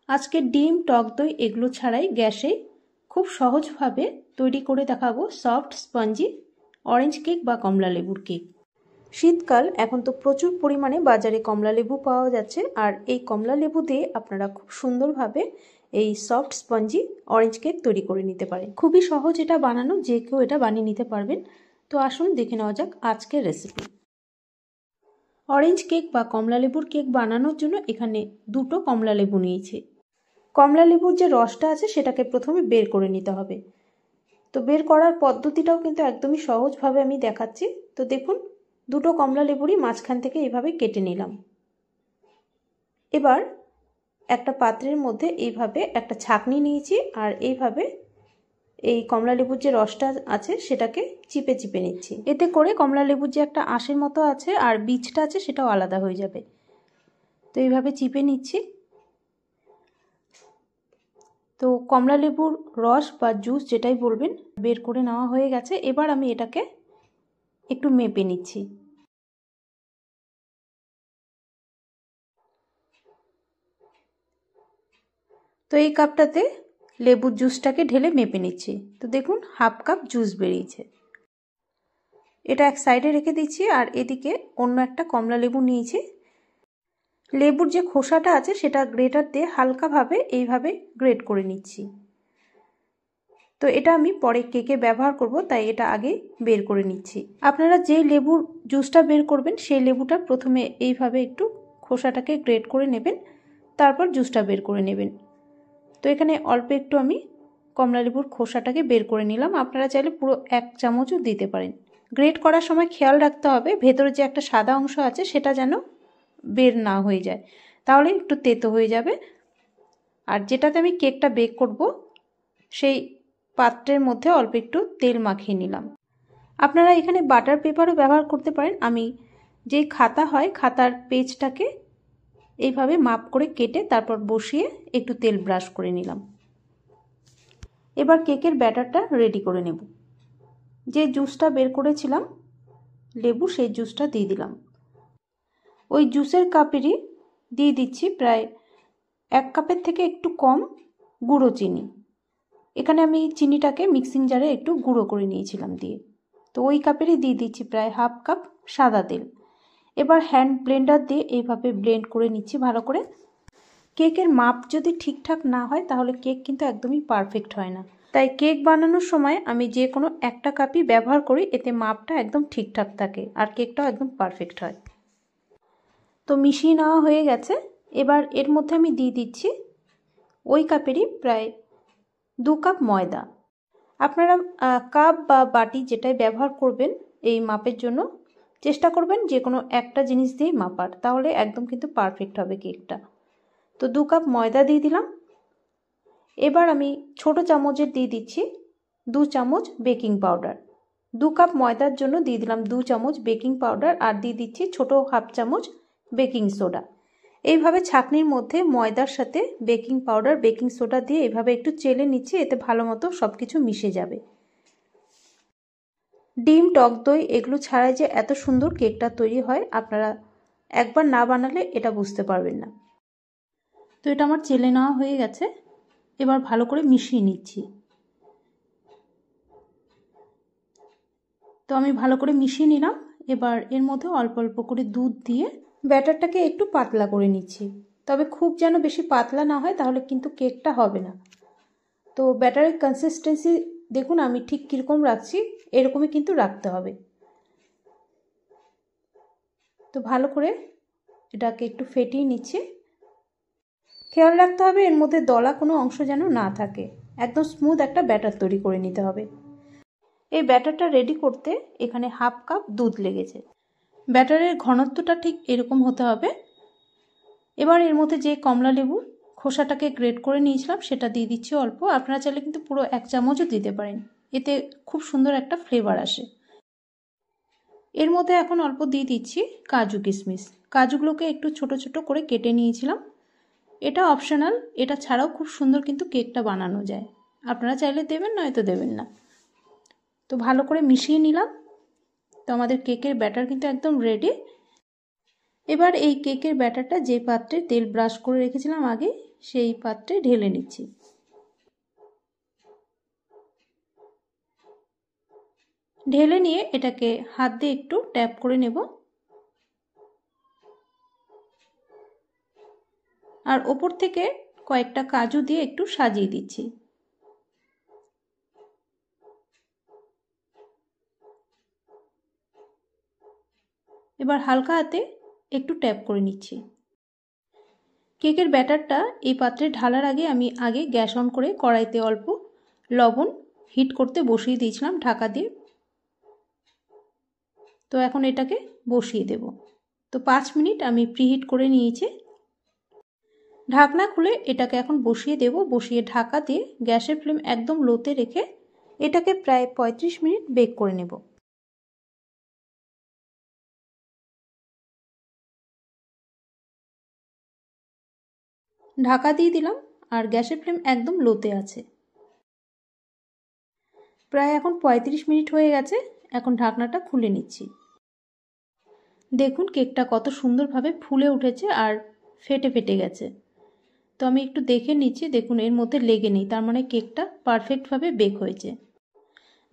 আজকে ডিম, টক দই এগুলো ছাড়াই গ্যাসে খুব সহজভাবে তৈরি করে দেখাবো সফট স্পঞ্জি অরেঞ্জ কেক বা কমলা লেবুর কেক। শীতকাল, এখন তো প্রচুর পরিমাণে বাজারে কমলা লেবু পাওয়া যাচ্ছে, আর এই কমলা লেবু দিয়ে আপনারা খুব সুন্দরভাবে এই সফট স্পঞ্জি অরেঞ্জ কেক তৈরি করে নিতে পারেন। খুবই সহজ এটা বানানো, যে কেউ এটা বানিয়ে নিতে পারবেন। তো আসুন দেখে নেওয়া যাক আজকের রেসিপি। অরেঞ্জ কেক বা কমলা লেবুর কেক বানানোর জন্য এখানে দুটো কমলা লেবু নিয়েছি। কমলা লেবুর যে রসটা আছে সেটাকে প্রথমে বের করে নিতে হবে। তো বের করার পদ্ধতিটাও কিন্তু একদমই সহজভাবে আমি দেখাচ্ছি। তো দেখুন, দুটো কমলা লেবুরই মাঝখান থেকে এইভাবে কেটে নিলাম। এবার একটা পাত্রের মধ্যে এইভাবে একটা ছাঁকনি নিয়েছি, আর এইভাবে এই কমলা লেবুর যে রসটা আছে সেটাকে চিপে চিপে নিচ্ছি। এতে করে কমলা লেবুর যে একটা আঁশের মতো আছে আর বীজটা আছে সেটাও আলাদা হয়ে যাবে। তো এইভাবে চিপে নিচ্ছি। তো কমলা লেবুর রস বা জুস যেটাই বলবেন বের করে নেওয়া হয়ে গেছে। এবার আমি এটাকে একটু মেপে নিচ্ছি। তো এই কাপটাতে লেবুর জুসটাকে ঢেলে মেপে নিচ্ছি। তো দেখুন, হাফ কাপ জুস বেরিয়েছে। এটা এক সাইডে রেখে দিচ্ছি, আর এদিকে অন্য একটা কমলা লেবু নিয়েছি। লেবুর যে খোসাটা আছে সেটা গ্রেটার দিয়ে হালকাভাবে এইভাবে গ্রেট করে নিচ্ছি। তো এটা আমি পরে কেকে ব্যবহার করব, তাই এটা আগে বের করে নিচ্ছি। আপনারা যেই লেবুর জুসটা বের করবেন সেই লেবুটা প্রথমে এইভাবে একটু খোসাটাকে গ্রেট করে নেবেন, তারপর জুসটা বের করে নেবেন। তো এখানে অল্প একটু আমি কমলা লেবুর খোসাটাকে বের করে নিলাম। আপনারা চাইলে পুরো 1 চামচও দিতে পারেন। গ্রেট করার সময় খেয়াল রাখতে হবে ভেতরে যে একটা সাদা অংশ আছে সেটা যেন বের না হয়ে যায়, তাহলে একটু তেতো হয়ে যাবে। আর যেটাতে আমি কেকটা বেক করব সেই পাত্রের মধ্যে অল্প একটু তেল মাখিয়ে নিলাম। আপনারা এখানে বাটার পেপারও ব্যবহার করতে পারেন। আমি যেই খাতা হয় খাতার পেজটাকে এইভাবে মাপ করে কেটে তারপর বসিয়ে একটু তেল ব্রাশ করে নিলাম। এবার কেকের ব্যাটারটা রেডি করে নেব। যে জুসটা বের করেছিলাম লেবু, সেই জুসটা দিয়ে দিলাম। ওই জুসের কাপেরই দিয়ে দিচ্ছি প্রায় 1 কাপের থেকে একটু কম গুঁড়ো চিনি। এখানে আমি চিনিটাকে মিক্সিং জারে একটু গুঁড়ো করে নিয়েছিলাম দিয়ে। তো ওই কাপেরই দিয়ে দিচ্ছি প্রায় হাফ কাপ সাদা তেল। এবার হ্যান্ড ব্লেন্ডার দিয়ে এইভাবে ব্লেন্ড করে নিচ্ছি ভালো করে। কেকের মাপ যদি ঠিকঠাক না হয় তাহলে কেক কিন্তু একদমই পারফেক্ট হয় না। তাই কেক বানানোর সময় আমি যে কোনো একটা কাপই ব্যবহার করি, এতে মাপটা একদম ঠিকঠাক থাকে আর কেকটাও একদম পারফেক্ট হয়। তো মিশিয়ে নেওয়া হয়ে গেছে। এবার এর মধ্যে আমি দিয়ে দিচ্ছি ওই কাপেরই প্রায় 2 কাপ ময়দা। আপনারা কাপ বা বাটি যেটাই ব্যবহার করবেন এই মাপের জন্য চেষ্টা করবেন যে কোনো একটা জিনিস দিয়েই মাপার, তাহলে একদম কিন্তু পারফেক্ট হবে কেকটা। তো 2 কাপ ময়দা দিয়ে দিলাম। এবার আমি ছোট চামচের দিয়ে দিচ্ছি 2 চামচ বেকিং পাউডার। 2 কাপ ময়দার জন্য দিয়ে দিলাম 2 চামচ বেকিং পাউডার, আর দিয়ে দিচ্ছি ছোট হাফ চামচ বেকিং সোডা। এইভাবে ছাঁকনির মধ্যে ময়দার সাথে বেকিং পাউডার, বেকিং সোডা দিয়ে এইভাবে একটু চেলে নিচ্ছি, এতে ভালো মতো সব কিছু মিশে যাবে। ডিম, টক দই এগুলো ছাড়াই যে এত সুন্দর কেকটা তৈরি হয়, আপনারা একবার না বানালে এটা বুঝতে পারবেন না। তো এটা আমার চেলে নেওয়া হয়ে গেছে। এবার ভালো করে মিশিয়ে নিচ্ছি। তো আমি ভালো করে মিশিয়ে নিলাম। এবার এর মধ্যে অল্প অল্প করে দুধ দিয়ে ব্যাটারটাকে একটু পাতলা করে নিচ্ছি। তবে খুব যেন বেশি পাতলা না হয়, তাহলে কিন্তু কেকটা হবে না। তো ব্যাটারের কনসিস্টেন্সি দেখুন আমি ঠিক কীরকম রাখছি, এরকমই কিন্তু রাখতে হবে। তো ভালো করে এটাকে একটু ফেটিয়ে নিচ্ছি। খেয়াল রাখতে হবে এর মধ্যে দলা কোনো অংশ যেন না থাকে। একদম স্মুথ একটা ব্যাটার তৈরি করে নিতে হবে। এই ব্যাটারটা রেডি করতে এখানে হাফ কাপ দুধ লেগেছে। ব্যাটারের ঘনত্বটা ঠিক এরকম হতে হবে। এবার এর মধ্যে যে কমলা লেবুর খোসাটাকে গ্রেট করে নিয়েছিলাম সেটা দিয়ে দিচ্ছি অল্প। আপনারা চাইলে কিন্তু পুরো 1 চামচও দিতে পারেন, এতে খুব সুন্দর একটা ফ্লেভার আসে। এর মধ্যে এখন অল্প দিয়ে দিচ্ছি কাজু কিশমিশ। কাজুগুলোকে একটু ছোট ছোট করে কেটে নিয়েছিলাম। এটা অপশনাল, এটা ছাড়াও খুব সুন্দর কিন্তু কেকটা বানানো যায়। আপনারা চাইলে দেবেন, নয়তো দেবেন না। তো ভালো করে মিশিয়ে নিলাম। তো আমাদের কেকের ব্যাটার কিন্তু একদম রেডি। এবার এই কেকের ব্যাটারটা যে পাত্রে তেল ব্রাশ করে রেখেছিলাম আগে, সেই পাত্রে ঢেলে নিচ্ছি। ঢেলে নিয়ে এটাকে হাত দিয়ে একটু ট্যাপ করে নেব আর ওপর থেকে কয়েকটা কাজু দিয়ে একটু সাজিয়ে দিচ্ছি। এবার হালকা হাতে একটু ট্যাপ করে নিচ্ছি। কেকের ব্যাটারটা এই পাত্রে ঢালার আগে আমি গ্যাস অন করে কড়াইতে অল্প লবণ হিট করতে বসিয়ে দিয়েছিলাম ঢাকা দিয়ে। তো এখন এটাকে বসিয়ে দেব। তো 5 মিনিট আমি প্রিহিট করে নিয়েছি। ঢাকনা খুলে এটাকে এখন বসিয়ে দেব। বসিয়ে ঢাকা দিয়ে গ্যাসের ফ্লেম একদম লোতে রেখে এটাকে প্রায় 35 মিনিট বেক করে নেব। ঢাকা দিয়ে দিলাম আর গ্যাসের ফ্লেম একদম লোতে আছে। প্রায় এখন 35 মিনিট হয়ে গেছে। এখন ঢাকনাটা খুলে নিচ্ছি। দেখুন কেকটা কত সুন্দরভাবে ফুলে উঠেছে আর ফেটে ফেটে গেছে। তো আমি একটু দেখে নিচ্ছি, দেখুন এর মধ্যে লেগে নেই, তার মানে কেকটা পারফেক্টভাবে বেক হয়েছে।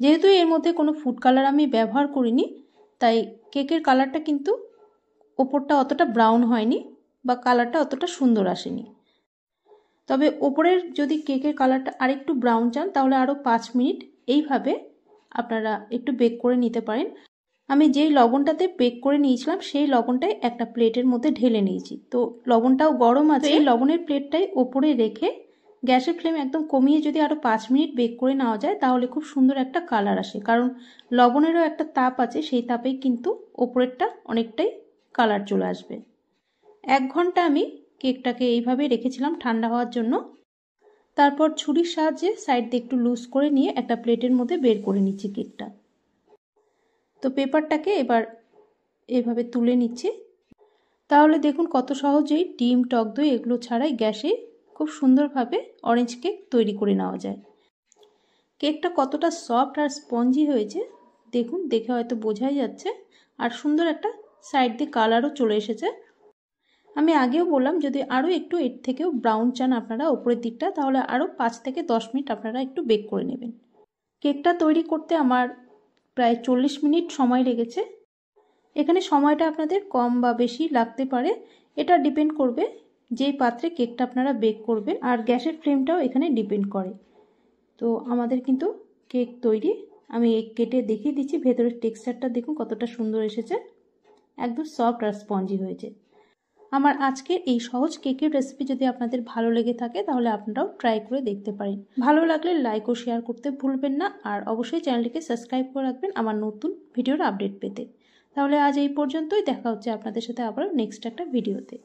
যেহেতু এর মধ্যে কোনো ফুড কালার আমি ব্যবহার করিনি, তাই কেকের কালারটা কিন্তু ওপরটা অতটা ব্রাউন হয়নি বা কালারটা অতটা সুন্দর আসেনি। তবে ওপরের যদি কেকের কালারটা আরেকটু ব্রাউন চান তাহলে আরও 5 মিনিট এইভাবে আপনারা একটু বেক করে নিতে পারেন। আমি যেই লবণটাতে বেক করে নিয়েছিলাম সেই লবণটাই একটা প্লেটের মধ্যে ঢেলে নিয়েছি। তো লবণটাও গরম আছে, এই লবণের প্লেটটাই ওপরে রেখে গ্যাসের ফ্লেম একদম কমিয়ে যদি আরও 5 মিনিট বেক করে নেওয়া যায় তাহলে খুব সুন্দর একটা কালার আসে। কারণ লবণেরও একটা তাপ আছে, সেই তাপেই কিন্তু ওপরেরটা অনেকটাই কালার চলে আসবে। 1 ঘন্টা আমি কেকটাকে এইভাবে রেখেছিলাম ঠান্ডা হওয়ার জন্য। তারপর ছুরির সাহায্যে সাইড দিয়ে একটু লুজ করে নিয়ে একটা প্লেটের মধ্যে বের করে নিচ্ছি কেকটা। তো পেপারটাকে এবার এইভাবে তুলে নিচ্ছি। তাহলে দেখুন কত সহজেই ডিম, টক দই এগুলো ছাড়াই গ্যাসে খুব সুন্দরভাবে অরেঞ্জ কেক তৈরি করে নেওয়া যায়। কেকটা কতটা সফট আর স্পঞ্জি হয়েছে দেখুন, দেখে হয়তো বোঝাই যাচ্ছে। আর সুন্দর একটা সাইড দিয়ে কালারও চলে এসেছে। আমি আগেও বললাম যদি আরও একটু এর থেকেও ব্রাউন চান আপনারা ওপরের দিকটা, তাহলে আরও 5 থেকে 10 মিনিট আপনারা একটু বেক করে নেবেন। কেকটা তৈরি করতে আমার প্রায় 40 মিনিট সময় লেগেছে। এখানে সময়টা আপনাদের কম বা বেশি লাগতে পারে, এটা ডিপেন্ড করবে যেই পাত্রে কেকটা আপনারা বেক করবেন আর গ্যাসের ফ্লেমটাও এখানে ডিপেন্ড করে। তো আমাদের কিন্তু কেক তৈরি। আমি কেটে দেখিয়ে দিচ্ছি, ভেতরের টেক্সচারটা দেখুন কতটা সুন্দর এসেছে, একদম সফট আর স্পঞ্জি হয়েছে। আমার আজকের এই সহজ কেকের রেসিপি যদি আপনাদের ভালো লেগে থাকে তাহলে আপনারাও ট্রাই করে দেখতে পারেন। ভালো লাগলে লাইক ও শেয়ার করতে ভুলবেন না আর অবশ্যই চ্যানেলটিকে সাবস্ক্রাইব করে রাখবেন আমার নতুন ভিডিওর আপডেট পেতে। তাহলে আজ এই পর্যন্তই, দেখা হচ্ছে আপনাদের সাথে আবার নেক্সট একটা ভিডিওতে।